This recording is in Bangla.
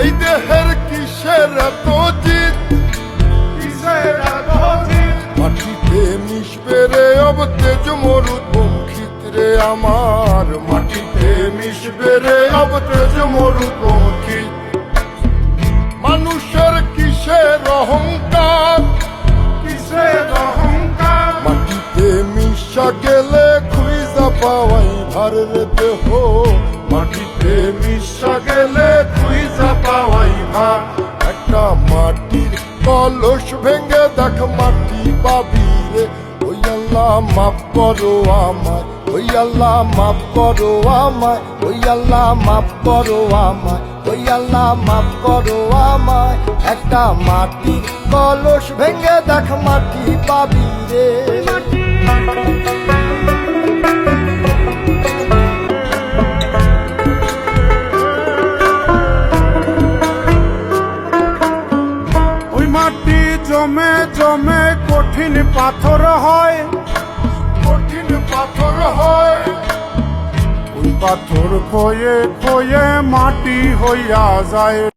এই দেহের কিসের এত জিত, কিসের এত জিদ? মাটিতে মিশবে রে অব তেজ মরুদ বংশিত রে আমার, মাটিতে মিশবে রে অব তেজ মরুদ বংশিত। মানুষের কিসের অহংকার, কিসের অহংকার? মাটিতে মিশা গেলে খুঁজা পাওয়াই ভার রে দেহ, মাটিতে মিশা গেলে খুঁজা পাওয়াই ভার। একটা মাটির কলস ভেঙে দেখ মাটি পাবি রে, ওই আল্লাহ মাফ করো আমায়, ওই আল্লাহ মাফ করো আমায়, ওই আল্লাহ মাফ করো আমায়, ওই আল্লাহ মাফ করো আমায়। একটা মাটির কলস ভেঙে দেখ মাটি পাবি রে। ওই মাটি জমে জমে কঠিন পাথর হয়, কঠিন পাথর হয়, ওই পাথর ক্ষয়ে ক্ষয়ে মাটি হইয়া যায়।